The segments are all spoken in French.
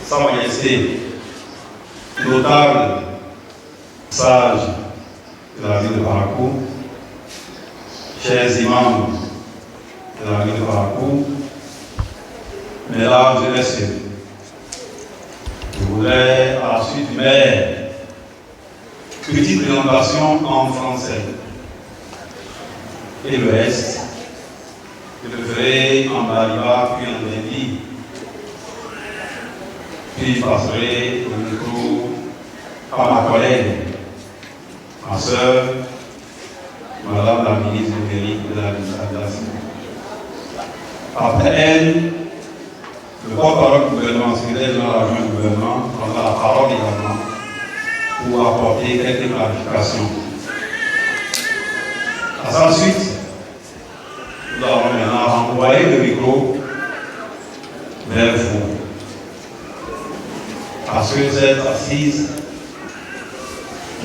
Sa Majesté, notable, sage de la ville de Parakou, chers imams de la ville de Parakou, mesdames et messieurs, je voudrais, à la suite du maire, petite présentation en français. Et le reste, je le ferai en Baliba puis en Hindi. Puis je passerai le micro à ma collègue, ma soeur, Madame la ministre du Mérite de l'administration. Après elle, le porte-parole du gouvernement, secrétaire général adjoint du gouvernement, prendra la parole également pour apporter quelques clarifications. À sa suite, nous allons maintenant renvoyer le micro vers vous. Parce que vous êtes assise,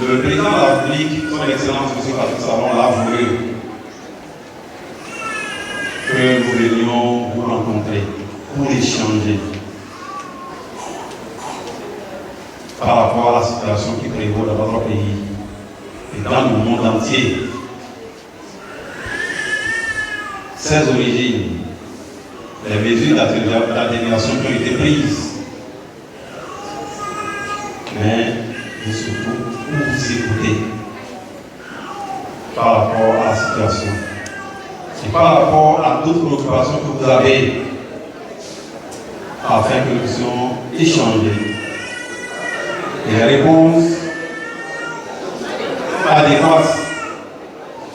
le président de la République, son Excellence M. Patrick Talon, l'a voulu que nous venions vous rencontrer pour échanger par rapport à la situation qui prévaut dans votre pays et dans le monde entier. Ses origines, les mesures d'atténuation qui ont été prises, mais surtout pour vous écouter par rapport à la situation et par rapport à d'autres préoccupations que vous avez, afin que nous puissions échanger. Et les réponses adéquates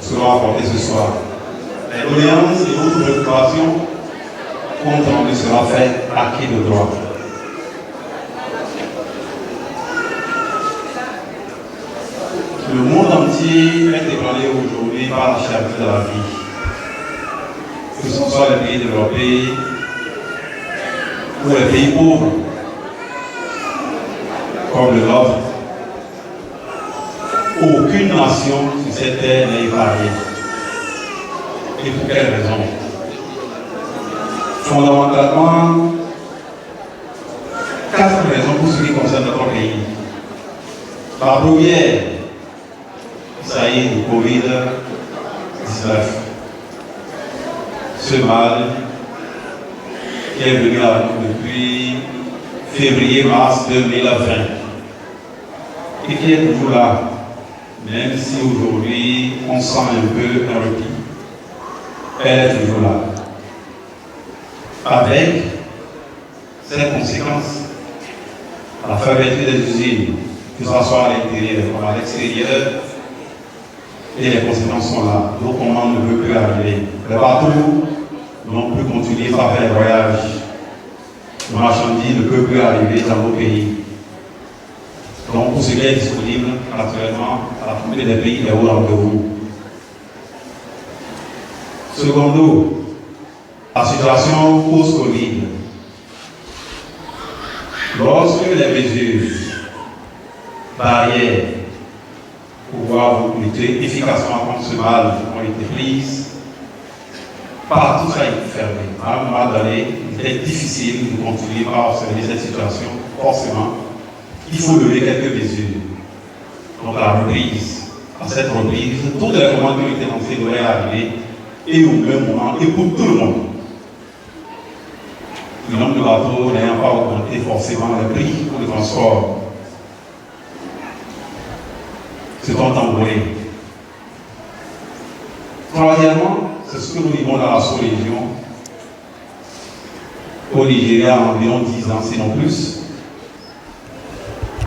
seront apportées ce soir. Les doléances et autres préoccupations, compte rendu sera fait à qui de droit. Le monde entier est ébranlé aujourd'hui par la cherté de la vie. Que ce soit les pays développés ou les pays pauvres, comme le nôtre, aucune nation sur cette terre n'est épargnée. Et pour quelle raison? Fondamentalement, 4 raisons pour ce qui concerne notre pays. La première, il s'agit du Covid-19. Ce mal qui est venu à nous depuis février-mars 2020 et qui est toujours là, même si aujourd'hui on sent un peu un repli, elle est toujours là. Avec ses conséquences, la fermeture des usines, que ce soit à l'intérieur comme à l'extérieur, et les conséquences sont là. Donc on ne peut plus arriver. Les bateaux n'ont plus continué à faire les voyages. Les marchandises ne peuvent plus arriver dans nos pays. Donc pour ce qui est disponible, naturellement, à la plupart des pays, il est au rendez-vous. Secondo, la situation post-Covid. Lorsque les mesures barrières pour pouvoir lutter efficacement contre ce mal ont été prises, partout ça a été fermé. À un moment donné, il était difficile de continuer à observer cette situation. Forcément, il faut lever quelques mesures. Donc la reprise, à cette reprise, toutes les commandes qui ont été lancées devraient arriver et au même moment, et pour tout le monde. Le nombre de bateaux n'ayant pas augmenté forcément le prix pour le transport. C'est contemporain. Troisièmement, c'est ce que nous vivons dans la sous-région. Au Nigeria, environ 10 ans, sinon plus,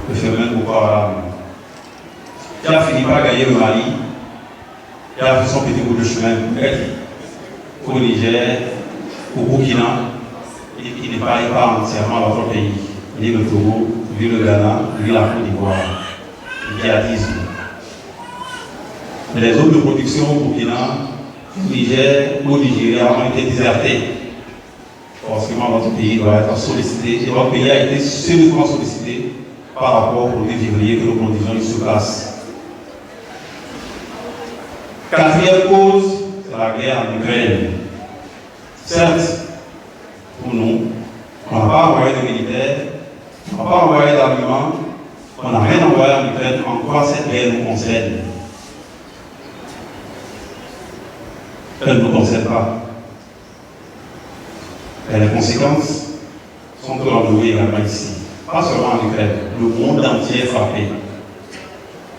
le phénomène Boko Haram, qui a fini par gagner le Mali, qui a fait son petit bout de chemin au Niger, au Burkina, et qui n'est pas entièrement notre pays, ni le Togo, ni le Ghana, ni la Côte d'Ivoire, le djihadisme. Les zones de production au Burkina, au Niger, au Nigeria ont été désertées. Forcément, notre pays doit être sollicité, et notre pays a été sérieusement sollicité par rapport au 1er février que nous produisons sur place. Quatrième cause, c'est la guerre en Ukraine. Certes, pour nous, on n'a pas envoyé de militaires, On n'a pas envoyé d'armement, on n'a rien envoyé en Ukraine. En quoi cette guerre nous concerne? Elle ne nous concerne pas. Et les conséquences sont enlevées également ici. Pas seulement en Ukraine, le monde entier est frappé.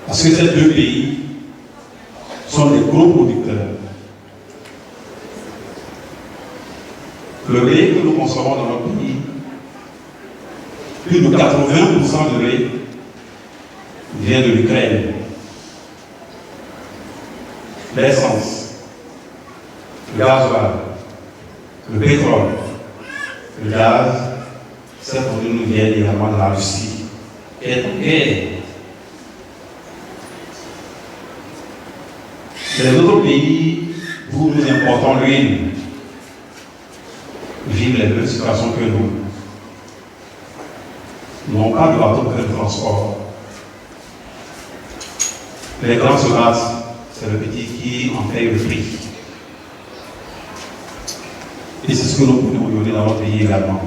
Parce que ces deux pays sont des gros producteurs. Le lait que nous consommons dans notre pays, plus de 80% de lait vient de l'Ukraine. L'essence, le gasoil, le pétrole, le gaz, ces produits nous viennent également de la Russie, qui est en guerre. Les autres pays où nous importons l'huile vivent les mêmes situations que nous. Nous n'avons pas de bateau pour le transport. Les grands se battent, c'est le petit qui en paye le prix. Et c'est ce que nous pouvons aujourd'hui dans notre pays également.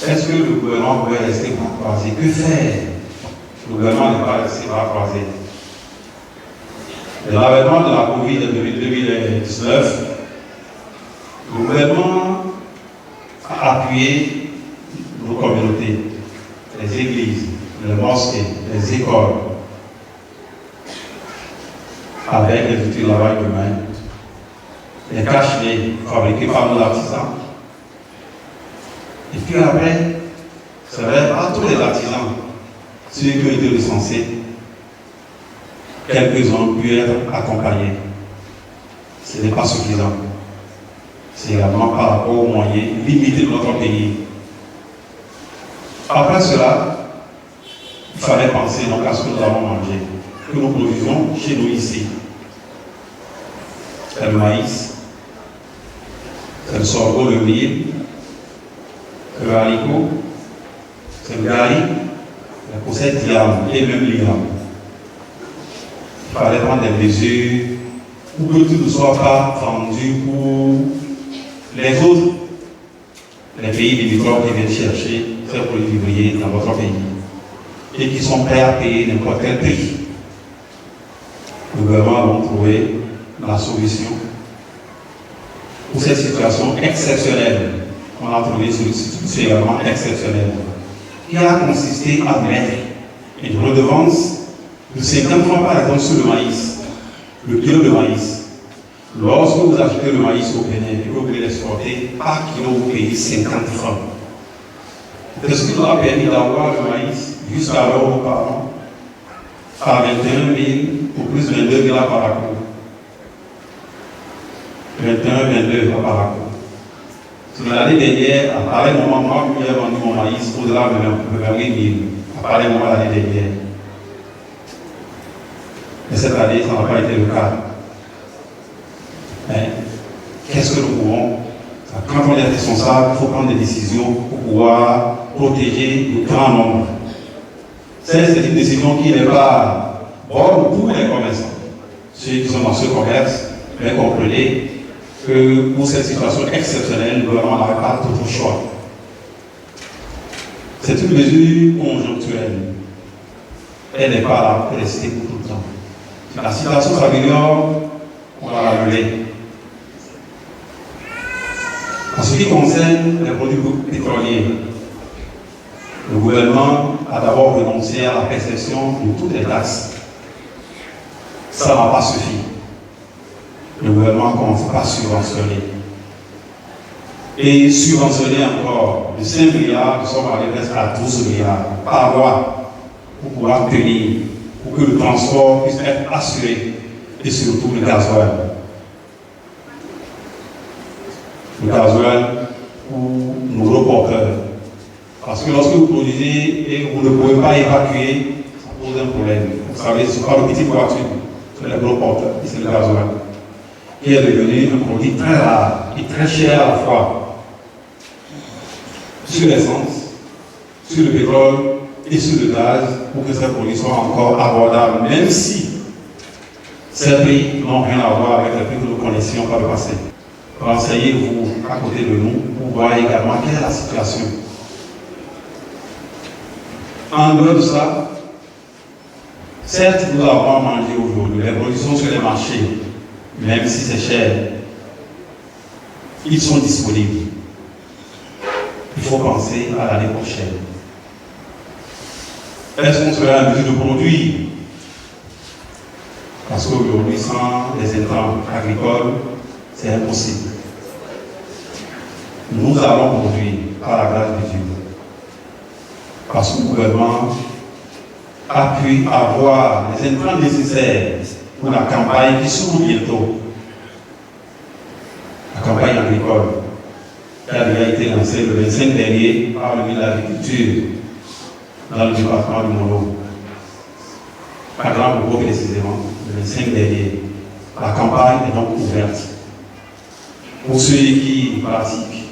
Est-ce que le gouvernement pourrait rester bras croisés? Que faire? Le gouvernement n'est pas resté bras croisés. L'avènement de la Covid de 2019, le gouvernement a appuyé nos communautés, les églises, les mosquées, les écoles, avec les outils de lavage de mains, les cache-nez fabriqués par nos artisans. Et puis après, c'est vrai, pas tous les artisans, ceux qui ont été recensés, quelques-uns ont pu être accompagnés. Ce n'est pas suffisant. C'est également par rapport aux moyens limités de notre pays. Après cela, il fallait penser donc à ce que nous avons mangé, que nous produisons chez nous ici. C'est le maïs, c'est le sorgho, le mil, c'est le haricot, c'est le gari, la poussette d'yam et même l'yam. Il fallait prendre des mesures pour que tout ne soit pas vendu pour les autres, les pays limitrophes qui viennent chercher ces produits vivriers dans votre pays et qui sont prêts à payer n'importe quel prix. Le gouvernement a donc trouvé la solution pour cette situation exceptionnelle. On a trouvé une solution également exceptionnelle qui a consisté à mettre une redevance de 50 francs par exemple sur le maïs, le kilo de maïs. Lorsque vous achetez le maïs au Bénin et que vous voulez l'exporter, par kilo vous payez 50 francs. C'est ce qui nous a permis d'avoir le maïs jusqu'à l'heure auparavant à 21 000 ou plus 22 000 par rapport. 21, 22 par rapport. Sur l'année dernière, à pareil moment, moi, j'ai vendu mon maïs au-delà de 20 000 à pareil moment l'année dernière. Mais cette année, ça n'a pas été le cas. Mais qu'est-ce que nous pouvons? Quand on est responsable, il faut prendre des décisions pour pouvoir protéger le grand nombre. C'est une décision qui n'est pas bonne pour les commerçants. Ceux qui sont dans ce commerce, mais comprenez que pour cette situation exceptionnelle, le gouvernement n'avait pas d'autre choix. C'est une mesure conjoncturelle. Elle n'est pas là pour rester pour tout le temps. Si la situation s'améliore, on va l'annuler. En ce qui concerne les produits pétroliers, le gouvernement a d'abord renoncé à la perception de toutes les taxes. Ça n'a pas suffi. Le gouvernement ne commence pas à subventionner. Et subventionner encore de 5 milliards, nous sommes allés presque à 12 milliards par mois pour pouvoir tenir, pour que le transport puisse être assuré et surtout le gasoil. Le gasoil pour nos reporteurs. Parce que lorsque vous produisez et vous ne pouvez pas évacuer, ça pose un problème. Vous savez, ce n'est pas le petit voiture, c'est le gros porteur, c'est le gasoil, qui est devenu un produit très rare et très cher à la fois. Sur l'essence, sur le pétrole et sur le gaz, pour que ces produits soient encore abordables, même si ces prix n'ont rien à voir avec les prix que nous connaissions par le passé. renseignez-vous à côté de nous pour voir également quelle est la situation. En dehors de ça, certes, nous avons mangé aujourd'hui, les productions sur les marchés, même si c'est cher, ils sont disponibles. Il faut penser à l'année prochaine. Est-ce qu'on sera en mesure de produire? Parce qu'aujourd'hui, sans les intrants agricoles, c'est impossible. Nous allons produire par la grâce de Dieu. Parce que le gouvernement a pu avoir les intrants nécessaires pour la campagne qui s'ouvre bientôt. La campagne agricole qui a déjà été lancée le 25 dernier par le ministre de l'Agriculture dans le département du Mono. Par Grand Bourg précisément, le 25 dernier. La campagne est donc ouverte. Pour ceux qui pratiquent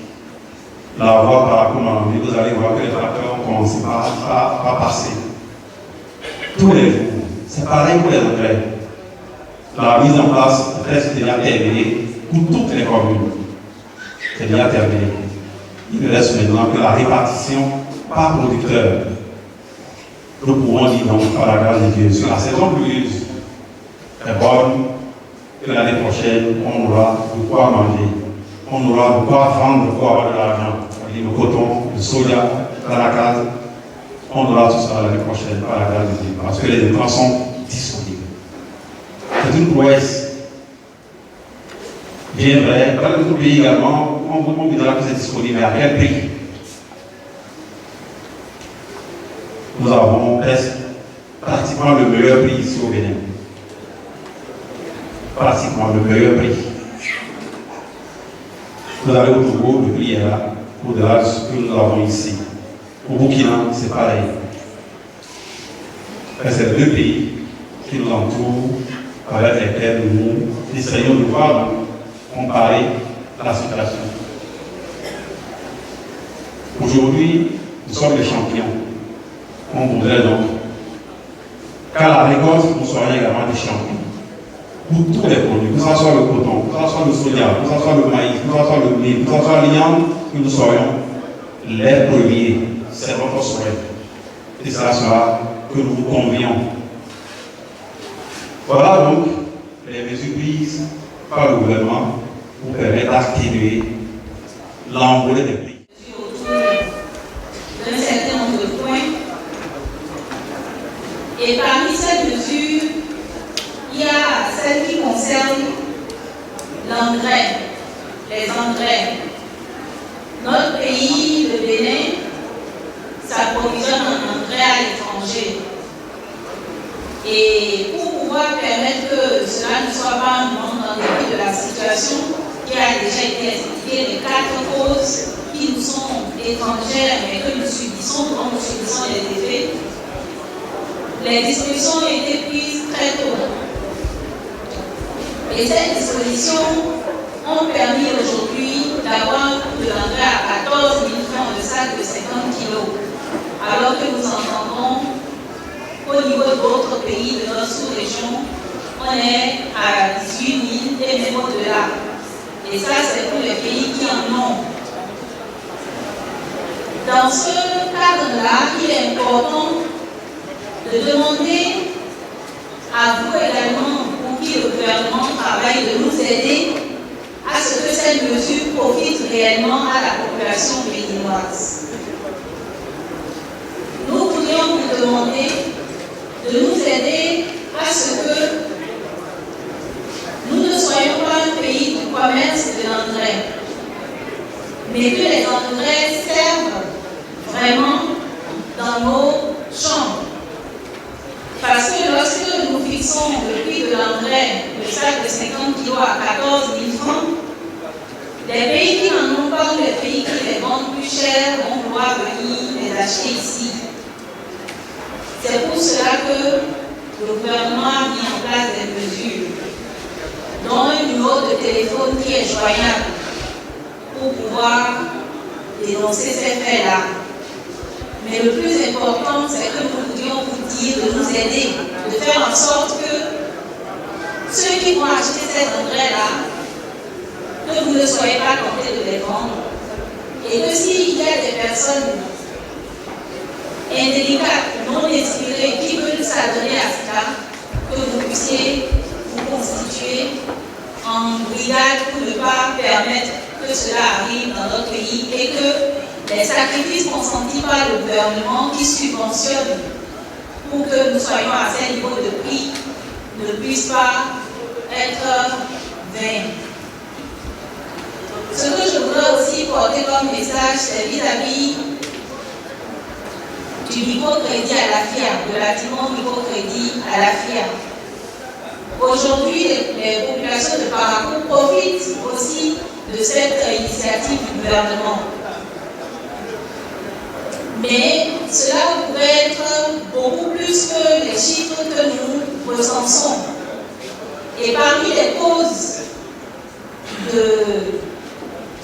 la voie par commande, vous allez voir que les tracteurs ont commencé par passer. Tous les jours. C'est pareil pour les engrais. La mise en place reste déjà terminée pour toutes les communes. C'est déjà terminé. Il ne reste maintenant que la répartition par producteur. Nous pouvons dire donc par la grâce de Dieu, sur la saison pluvieuse est bonne, que l'année prochaine, on aura de quoi manger. On aura de quoi vendre, de quoi avoir de l'argent. Le coton, le soja, dans la case, on aura tout ça l'année prochaine par la grâce de Dieu, parce que les intrants sont disponibles. C'est une prouesse. Bien vrai, dans notre pays également, on dira que c'est disponible, mais à quel prix? Nous avons presque pratiquement le meilleur prix ici au Bénin. Pratiquement le meilleur prix. Vous allez au Togo, le prix est là, au-delà de ce que nous avons ici. Au Burkina, c'est pareil. C'est deux pays qui nous entourent, avec lesquels nous essayons de voir, comparer la situation. Aujourd'hui, nous sommes les champions. On voudrait donc qu'à la récolte, nous soyons également des champions. Pour tous les produits, que ce soit le coton, que ce soit le soja, que ce soit le maïs, que ce soit le blé, que ce soit l'igname, que nous soyons les premiers. C'est notre souhait. Et ça sera que nous vous convions. Voilà donc les mesures prises par le gouvernement pour permettre d'atténuer l'envolée des prix. D'un certain nombre de points. Et parmi ces mesures, il y a celle qui concerne l'engrais, les engrais. Notre pays, le Bénin, s'approvisionne en engrais à l'étranger. Et pour pouvoir permettre que cela ne soit pas un manque en dépit de la situation qui a déjà été expliquée, les 4 causes qui nous sont étrangères mais que nous subissons quand nous subissons les effets, les dispositions ont été prises très tôt. Et ces dispositions ont permis aujourd'hui d'avoir un coût de l'engrais à 14 000 francs le sac de 50 kg. Alors que nous entendons qu'au niveau d'autres pays de notre sous-région, on est à 18 000 et même au-delà. Et ça, c'est pour les pays qui en ont. Dans ce cadre-là, il est important de demander à vous également, pour qui le gouvernement travaille, de nous aider à ce que cette mesure profite réellement à la population béninoise. Nous voudrions vous demander de nous aider à ce que nous ne soyons pas un pays du commerce de l'engrais, mais que les engrais servent vraiment dans nos champs. Parce que lorsque nous fixons le prix de l'engrais, le sac de 50 kg à 14 000 francs, les pays qui n'en ont pas ou les pays qui les vendent plus cher vont pouvoir venir les acheter ici. C'est pour cela que le gouvernement a mis en place des mesures, dont un numéro de téléphone qui est joignable pour pouvoir dénoncer ces faits-là. Mais le plus important, c'est que nous voudrions vous dire de nous aider, de faire en sorte que ceux qui vont acheter ces engrais-là que vous ne soyez pas tentés de les vendre. Et que s'il y a des personnes indélicates, non inspirées, qui veulent s'adonner à cela, que vous puissiez vous constituer en brigade pour ne pas permettre que cela arrive dans notre pays et que les sacrifices consentis par le gouvernement qui subventionne pour que nous soyons à ce niveau de prix ne puissent pas être vains. Ce que je voudrais aussi porter comme message, c'est vis-à-vis du microcrédit à la FIA, de l'activement microcrédit à la FIA. Aujourd'hui, les populations de Parakou profitent aussi de cette initiative du gouvernement. Mais cela pourrait être beaucoup plus que les chiffres que nous recensons. Et parmi les causes de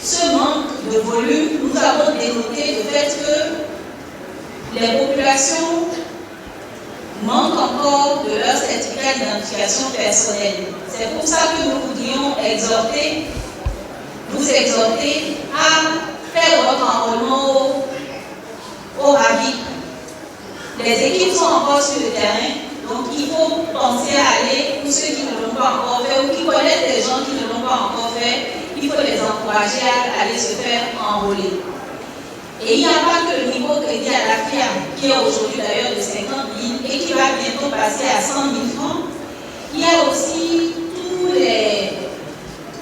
ce manque de volume, nous avons dénoté le fait que les populations manquent encore de leur certificat d'identification personnelle. C'est pour ça que nous voudrions vous exhorter à faire votre enrôlement au RAVIC. Les équipes sont encore sur le terrain, donc il faut penser à aller, pour ceux qui ne l'ont pas encore fait ou qui connaissent des gens qui ne l'ont pas encore fait, il faut les encourager à aller se faire enrôler. Et il n'y a pas que le microcrédit à la FIA, qui est aujourd'hui d'ailleurs de 50 000 et qui va bientôt passer à 100 000 francs. Il y a aussi tous les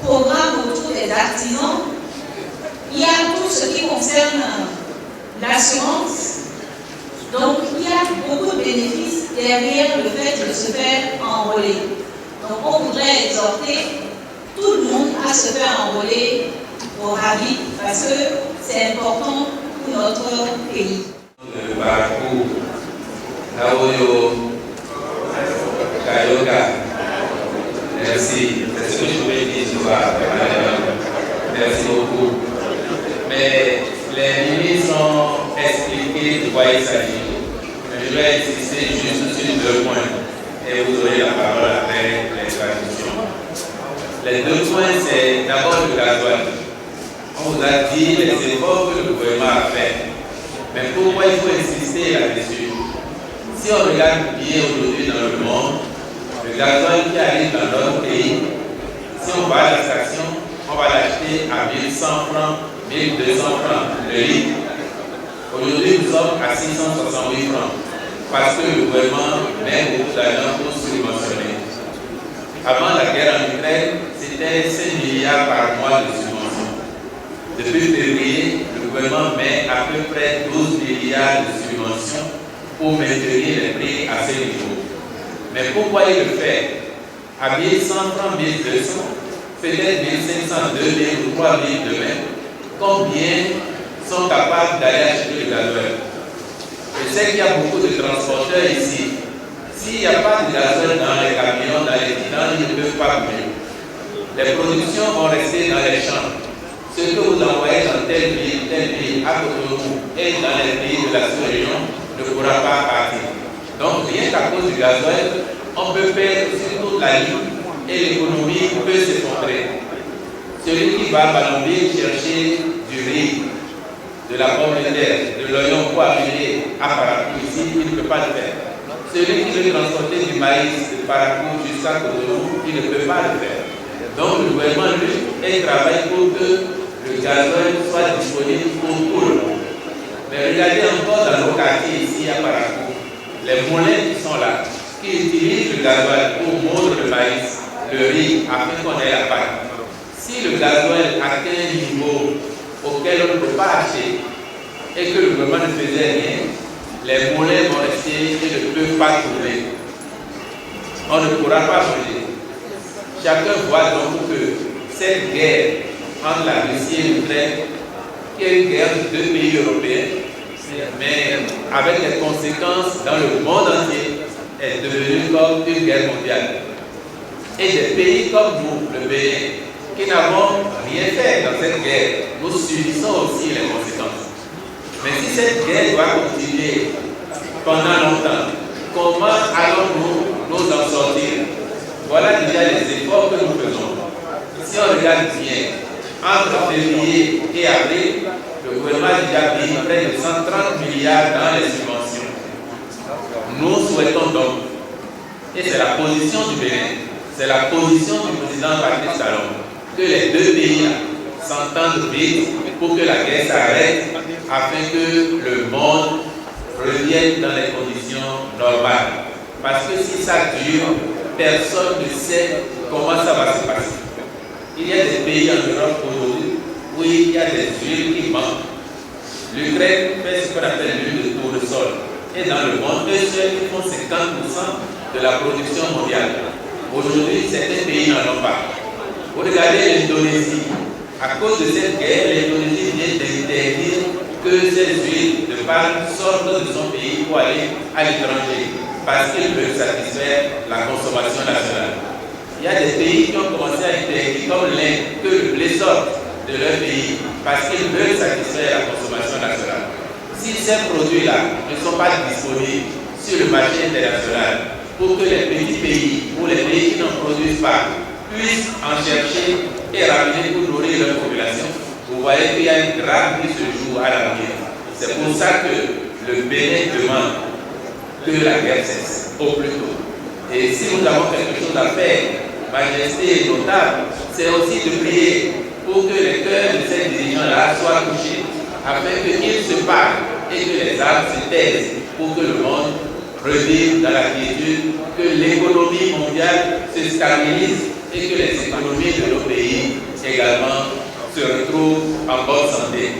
programmes autour des artisans. Il y a tout ce qui concerne l'assurance. Donc il y a beaucoup de bénéfices derrière le fait de se faire enrôler. Donc on voudrait exhorter tout le monde à se faire enrôler au RAVIC parce que c'est important pour notre pays. Parakou, Naoyo, Kayoga, merci. C'est ce que je voulais dire ce soir. Merci beaucoup. Mais les ministres ont expliqué de quoi il s'agit. Je vais insister juste sur deux points et vous aurez la parole après les traductions. Les deux points, c'est d'abord le gasoil. On vous a dit les efforts que le gouvernement a fait. Mais pourquoi il faut insister là-dessus? Si on regarde bien aujourd'hui dans le monde, le gasoil qui arrive dans notre pays, si on va à la station, on va l'acheter à 1100 francs, 1200 francs le litre. Aujourd'hui, nous sommes à 668 francs parce que le gouvernement met beaucoup d'argent pour subventionner. Avant la guerre en Ukraine, c'était 5 milliards par mois de subventions. Depuis février, le gouvernement met à peu près 12 milliards de subventions pour maintenir les prix à ce niveau. Mais pourquoi il le fait? À 1100 francs, 1200, peut-être 1500, 2000 ou 3000 demain, combien sont capables d'aller acheter le gasoil? Je sais qu'il y a beaucoup de transporteurs ici. S'il n'y a pas de gasoil dans les camions, dans les bidons, ils ne peuvent pas bouger. Les productions vont rester dans les champs. Ce que vous envoyez dans telle ville, à Cotonou et dans les pays de la sous-région ne pourra pas partir. Donc, rien qu'à cause du gasoil, on peut perdre sur toute la ligne et l'économie peut s'effondrer. Celui qui va à Balambie chercher du riz, de la pomme de terre, de l'oignon pour amener à Parakou ici, il ne peut pas le faire. Celui qui veut transporter du maïs de Parakou jusqu'à Cotonou, il ne peut pas le faire. Donc, le gouvernement, lui, travaille pour que le gasoil soit disponible pour tout le monde. Mais regardez encore dans nos quartiers ici à Parakou, les moulins qui sont là, qui utilisent le gasoil pour moudre le maïs, le riz, afin qu'on ait la pâte. Si le gasoil atteint un niveau auquel on ne peut pas acheter et que le gouvernement ne faisait rien, les moulins vont rester et ne peuvent pas tourner. On ne pourra pas manger. Chacun voit donc que cette guerre entre la Russie et l'Ukraine, qui est une guerre de deux pays européens, mais avec des conséquences dans le monde entier, est devenue comme une guerre mondiale. Et des pays comme nous, le Bénin, qui n'avons rien fait dans cette guerre, nous subissons aussi les conséquences. Mais si cette guerre doit continuer pendant longtemps, comment allons-nous nous en sortir? Voilà déjà les efforts que nous faisons. Si on regarde bien, Entre février et avril, le gouvernement a déjà payé près de 130 milliards dans les subventions. Nous souhaitons donc, et c'est la position du Bénin, c'est la position du président Patrice Talon, que les deux pays s'entendent vite pour que la guerre s'arrête afin que le monde revienne dans les conditions normales. Parce que si ça dure, personne ne sait comment ça va se passer. Il y a des pays en Europe aujourd'hui où il y a des huiles qui manquent. L'Ukraine fait ce qu'on appelle l'huile de tournesol. Et dans le monde, eux seuls font 50% de la production mondiale. Aujourd'hui, certains pays n'en ont pas. Vous regardez l'Indonésie. À cause de cette guerre, l'Indonésie vient d'interdire que ces huiles de palme sortent de son pays pour aller à l'étranger. Parce qu'ils veulent satisfaire la consommation nationale. Il y a des pays qui ont commencé à interdire, comme l'Inde, que le blé sorte de leur pays parce qu'ils veulent satisfaire la consommation nationale. Si ces produits-là ne sont pas disponibles sur le marché international pour que les petits pays ou les pays qui n'en produisent pas puissent en chercher et ramener pour nourrir leur population, vous voyez qu'il y a une grave qui se joue à l'avenir. C'est pour ça que le Bénin demande que la guerre cesse au plus tôt. Et si nous avons quelque chose à faire, Majesté et notable, c'est aussi de prier pour que les cœurs de ces dirigeants-là soient touchés, afin qu'ils se parlent et que les armes se taisent pour que le monde revive dans la quiétude, que l'économie mondiale se stabilise et que les économies de nos pays également se retrouvent en bonne santé.